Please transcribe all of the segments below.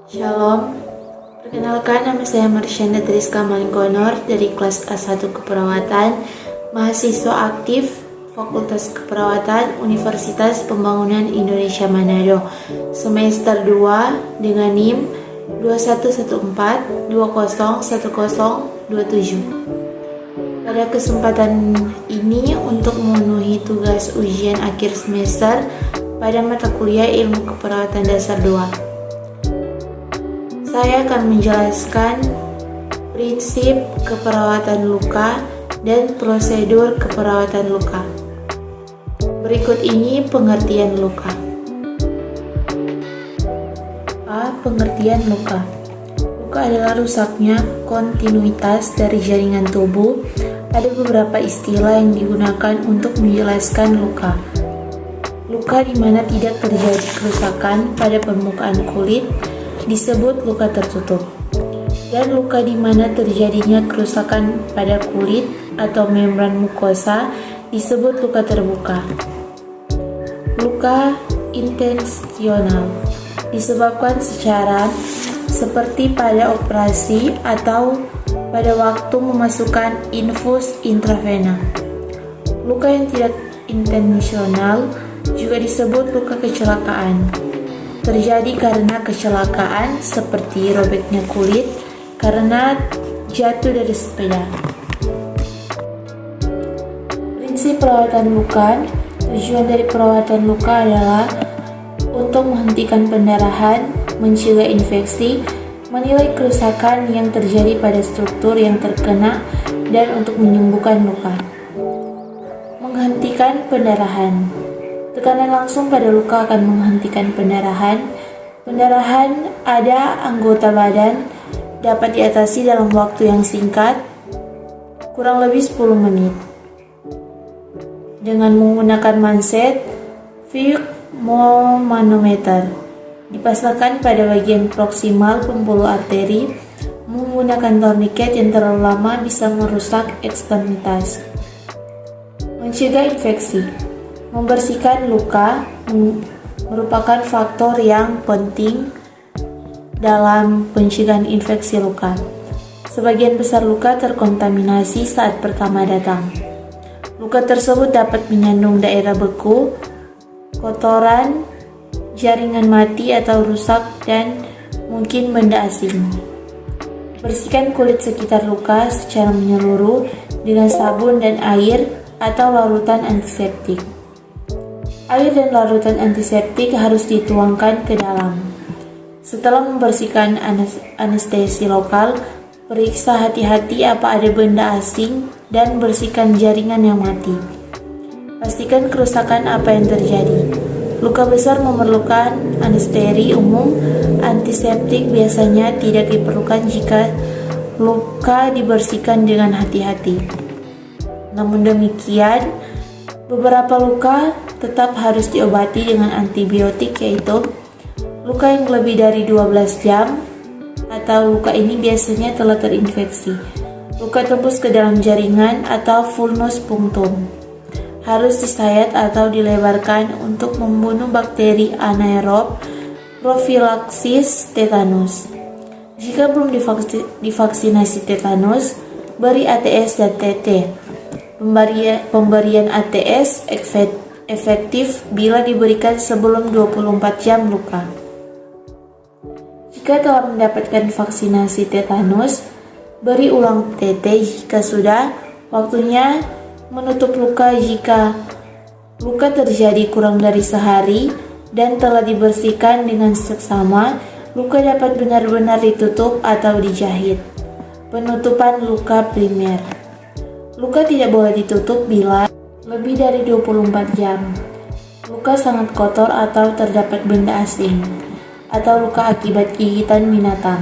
Shalom, perkenalkan nama saya Marsyanda Triska Malingkonor dari kelas A1 Keperawatan, mahasiswa aktif Fakultas Keperawatan Universitas Pembangunan Indonesia Manado, semester 2 dengan NIM 2114201027. Pada kesempatan ini untuk memenuhi tugas ujian akhir semester pada mata kuliah Ilmu Keperawatan Dasar 2. Saya akan menjelaskan prinsip keperawatan luka dan prosedur keperawatan luka. Berikut ini pengertian luka. A. Pengertian luka. Luka adalah rusaknya kontinuitas dari jaringan tubuh. Ada beberapa istilah yang digunakan untuk menjelaskan luka. Luka di mana tidak terjadi kerusakan pada permukaan kulit disebut luka tertutup, dan luka di mana terjadinya kerusakan pada kulit atau membran mukosa disebut luka terbuka. Luka intensional disebabkan secara seperti pada operasi atau pada waktu memasukkan infus intravena. Luka yang tidak intensional juga disebut luka kecelakaan. Terjadi karena kecelakaan seperti robeknya kulit karena jatuh dari sepeda. Prinsip perawatan luka. Tujuan dari perawatan luka adalah untuk menghentikan pendarahan, mencegah infeksi, menilai kerusakan yang terjadi pada struktur yang terkena, dan untuk menyembuhkan luka. Menghentikan pendarahan. Tekanan langsung pada luka akan menghentikan pendarahan. Pendarahan ada anggota badan dapat diatasi dalam waktu yang singkat, kurang lebih 10 menit. Dengan menggunakan manset pneumomanometer dipasangkan pada bagian proksimal pembuluh arteri. Menggunakan torniket yang terlalu lama bisa merusak ekstremitas. Mencegah infeksi. Membersihkan luka merupakan faktor yang penting dalam pencegahan infeksi luka. Sebagian besar luka terkontaminasi saat pertama datang. Luka tersebut dapat menyandung daerah beku, kotoran, jaringan mati atau rusak, dan mungkin benda asing. Bersihkan kulit sekitar luka secara menyeluruh dengan sabun dan air atau larutan antiseptik. Air dan larutan antiseptik harus dituangkan ke dalam. Setelah membersihkan anestesi lokal, periksa hati-hati apa ada benda asing dan bersihkan jaringan yang mati. Pastikan kerusakan apa yang terjadi. Luka besar memerlukan anestesi umum. Antiseptik biasanya tidak diperlukan jika luka dibersihkan dengan hati-hati. Namun demikian, beberapa luka tetap harus diobati dengan antibiotik, yaitu luka yang lebih dari 12 jam atau luka ini biasanya telah terinfeksi. Luka tembus ke dalam jaringan atau vulnus punctum harus disayat atau dilebarkan untuk membunuh bakteri anaerob. Profilaksis tetanus. Jika belum divaksinasi tetanus, beri ATS dan TT. Pemberian ATS efektif bila diberikan sebelum 24 jam luka. Jika telah mendapatkan vaksinasi tetanus, beri ulang TT jika sudah waktunya menutup luka. Jika luka terjadi kurang dari sehari dan telah dibersihkan dengan seksama, luka dapat benar-benar ditutup atau dijahit. Penutupan luka primer. Luka tidak boleh ditutup bila lebih dari 24 jam. Luka sangat kotor atau terdapat benda asing, atau luka akibat gigitan binatang.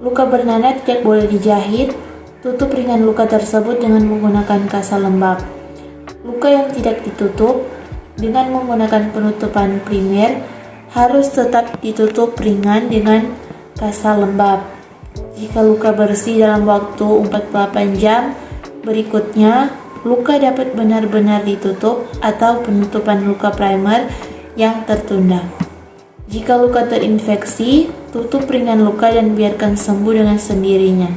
Luka bernanah tidak boleh dijahit. Tutup ringan luka tersebut dengan menggunakan kasa lembab. Luka yang tidak ditutup dengan menggunakan penutupan primer harus tetap ditutup ringan dengan kasa lembab. Jika luka bersih dalam waktu 48 jam berikutnya, luka dapat benar-benar ditutup atau penutupan luka primer yang tertunda. Jika luka terinfeksi, tutup ringan luka dan biarkan sembuh dengan sendirinya.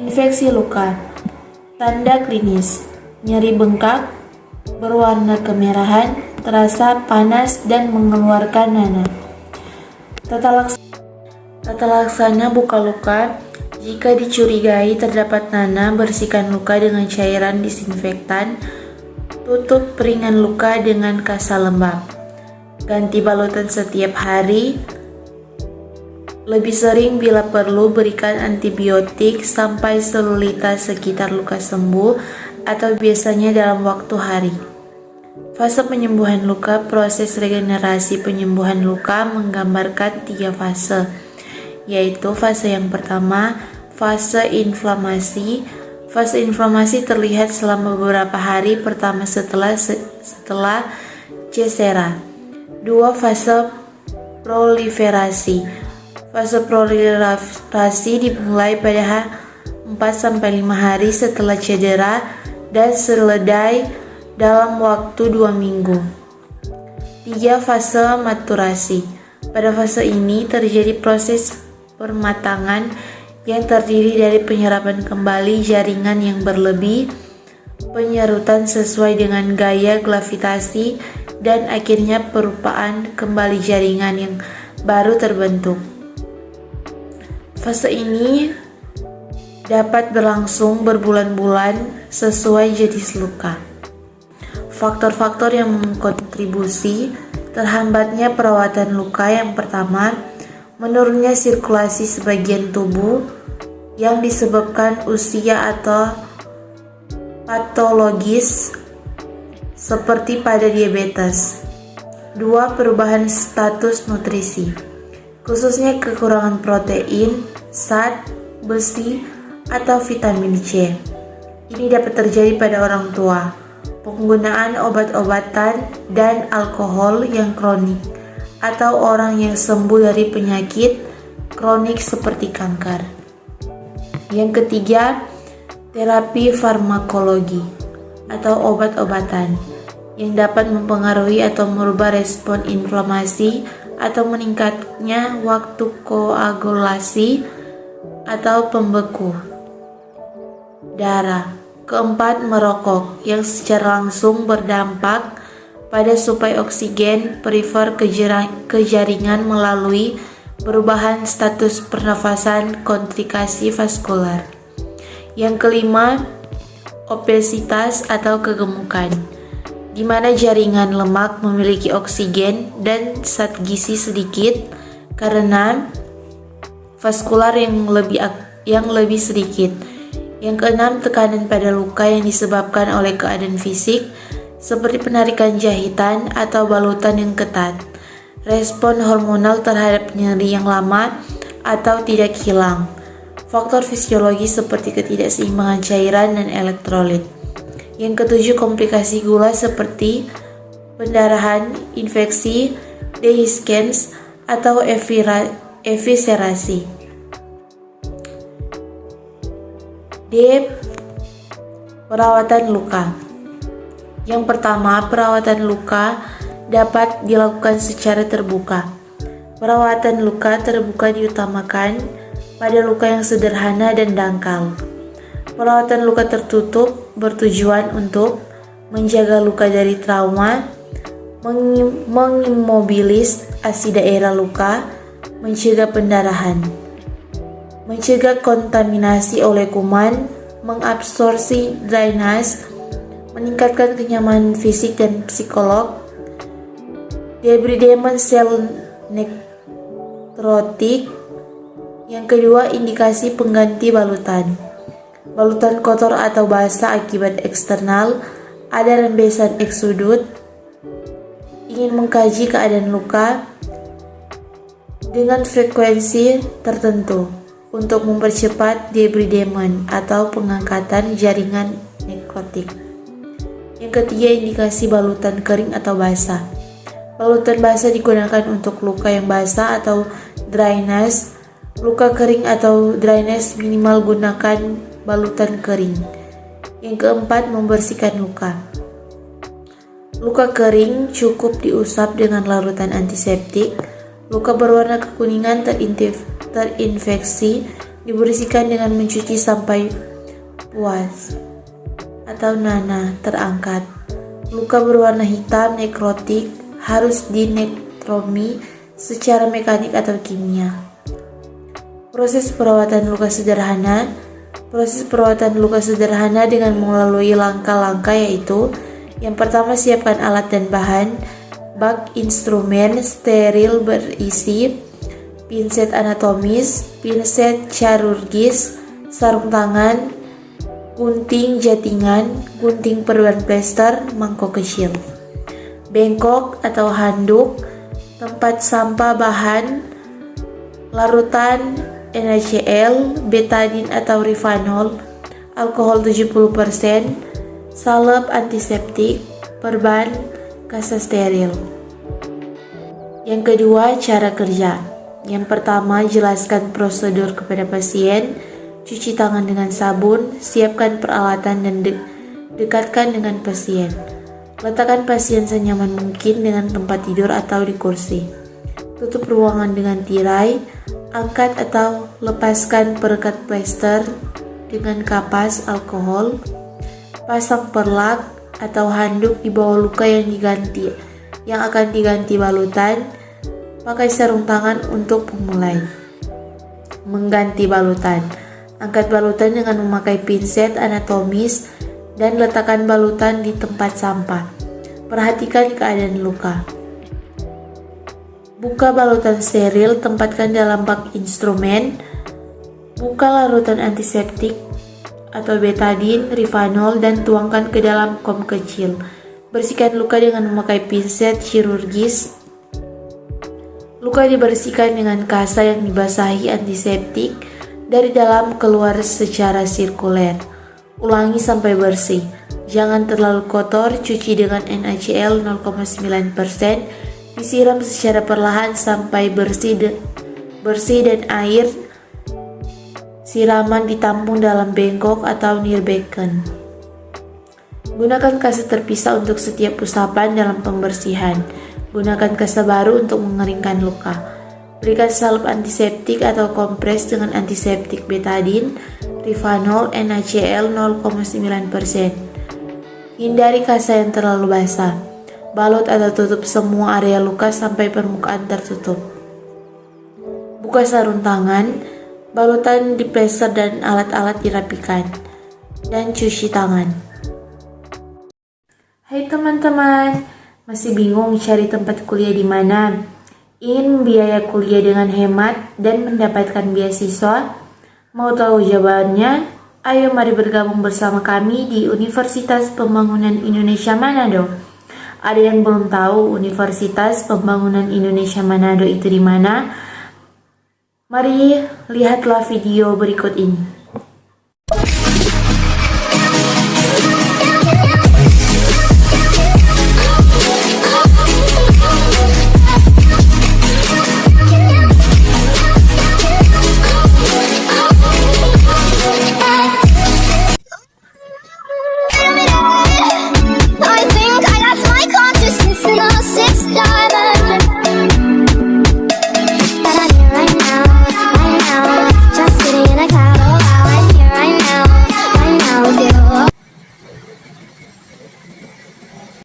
Infeksi luka. Tanda klinis: nyeri bengkak, berwarna kemerahan, terasa panas dan mengeluarkan nanah. Tata laksana buka luka. Jika dicurigai terdapat nanah, bersihkan luka dengan cairan disinfektan. Tutup ringan luka dengan kasa lembab. Ganti balutan setiap hari. Lebih sering bila perlu, berikan antibiotik sampai selulitas sekitar luka sembuh atau biasanya dalam waktu hari. Fase penyembuhan luka. Proses regenerasi penyembuhan luka menggambarkan 3 fase, yaitu fase yang pertama, fase inflamasi. Fase inflamasi terlihat selama beberapa hari pertama setelah cesera. 2. Fase proliferasi. Fase proliferasi dimulai pada 4-5 hari setelah cedera dan selesai dalam waktu 2 minggu. 3. Fase maturasi. Pada fase ini terjadi proses permatangan yang terdiri dari penyerapan kembali jaringan yang berlebih, penyerutan sesuai dengan gaya gravitasi, dan akhirnya perupaan kembali jaringan yang baru terbentuk. Fase ini dapat berlangsung berbulan-bulan sesuai jenis luka. Faktor-faktor yang mengkontribusi terhambatnya perawatan luka. Yang pertama, menurunnya sirkulasi sebagian tubuh yang disebabkan usia atau patologis seperti pada diabetes. 2. Perubahan status nutrisi, khususnya kekurangan protein, zat, besi, atau vitamin C. Ini dapat terjadi pada orang tua. Penggunaan obat-obatan dan alkohol yang kronik, atau orang yang sembuh dari penyakit kronik seperti kanker. Yang ketiga, terapi farmakologi atau obat-obatan yang dapat mempengaruhi atau merubah respon inflamasi atau meningkatnya waktu koagulasi atau pembeku darah. Keempat, merokok yang secara langsung berdampak pada suplai oksigen perifer ke jaringan melalui perubahan status pernafasan kontraksi vaskular. Yang kelima, obesitas atau kegemukan, di mana jaringan lemak memiliki oksigen dan zat gizi sedikit karena vaskular yang lebih sedikit. Yang keenam, tekanan pada luka yang disebabkan oleh keadaan fisik seperti penarikan jahitan atau balutan yang ketat. Respon hormonal terhadap nyeri yang lama atau tidak hilang. Faktor fisiologi seperti ketidakseimbangan cairan dan elektrolit. Yang ketujuh, komplikasi gula seperti pendarahan, infeksi, dehiscence, atau eviscerasi. D. Perawatan luka. Yang pertama, perawatan luka dapat dilakukan secara terbuka. Perawatan luka terbuka diutamakan pada luka yang sederhana dan dangkal. Perawatan luka tertutup bertujuan untuk menjaga luka dari trauma, mengimobilis asi daerah luka, mencegah pendarahan, mencegah kontaminasi oleh kuman, mengabsorpsi drainase, meningkatkan kenyamanan fisik dan psikolog, debridement sel nekrotik. Yang kedua, indikasi pengganti balutan. Balutan kotor atau basah akibat eksternal, ada rembesan eksudut. Ingin mengkaji keadaan luka dengan frekuensi tertentu untuk mempercepat debridement atau pengangkatan jaringan nekrotik. Yang ketiga, indikasi balutan kering atau basah. Balutan basah digunakan untuk luka yang basah atau drainase. Luka kering atau drainase minimal gunakan balutan kering. Yang keempat, membersihkan luka. Luka kering cukup diusap dengan larutan antiseptik. Luka berwarna kekuningan terinfeksi dibersihkan dengan mencuci sampai puas atau nanah terangkat. Luka berwarna hitam nekrotik harus dinekromi secara mekanik atau kimia. Proses perawatan luka sederhana dengan melalui langkah-langkah yaitu: yang pertama, siapkan alat dan bahan. Bak instrumen steril berisi pinset anatomis, pinset chirurgis, sarung tangan, gunting jatingan, gunting perban plester, mangkok kecil, bengkok atau handuk, tempat sampah bahan, larutan NaCl, betadine atau rifanol, alkohol 70%, salep antiseptik, perban, kasa steril. Yang kedua, cara kerja. Yang pertama, jelaskan prosedur kepada pasien. Cuci tangan dengan sabun, siapkan peralatan dan dekatkan dengan pasien. Letakkan pasien senyaman mungkin dengan tempat tidur atau di kursi. Tutup ruangan dengan tirai. Angkat atau lepaskan perekat plester dengan kapas alkohol. Pasang perlak atau handuk di bawah luka yang akan diganti balutan. Pakai sarung tangan untuk pemulai. Mengganti balutan. Angkat balutan dengan memakai pinset anatomis dan letakkan balutan di tempat sampah. Perhatikan keadaan luka. Buka balutan steril, tempatkan dalam bak instrumen. Buka larutan antiseptik atau betadine, rifanol, dan tuangkan ke dalam kom kecil. Bersihkan luka dengan memakai pinset chirurgis. Luka dibersihkan dengan kasa yang dibasahi antiseptik dari dalam keluar secara sirkuler. Ulangi sampai bersih. Jangan terlalu kotor, cuci dengan NaCl 0,9%. Disiram secara perlahan sampai bersih dan air siraman ditampung dalam bengkok atau nirbekken. Gunakan kasa terpisah untuk setiap usapan dalam pembersihan. Gunakan kasa baru untuk mengeringkan luka. Berikan salep antiseptik atau kompres dengan antiseptik betadine, rifanol, NaCl 0,9%. Hindari kasa yang terlalu basah. Balut atau tutup semua area luka sampai permukaan tertutup. Buka sarung tangan, balutan diplester dan alat-alat dirapikan. Dan cuci tangan. Hai teman-teman, masih bingung cari tempat kuliah di mana? Ingin biaya kuliah dengan hemat dan mendapatkan beasiswa? Mau tahu jawabannya? Ayo mari bergabung bersama kami di Universitas Pembangunan Indonesia Manado. Ada yang belum tahu Universitas Pembangunan Indonesia Manado itu di mana? Mari lihatlah video berikut ini.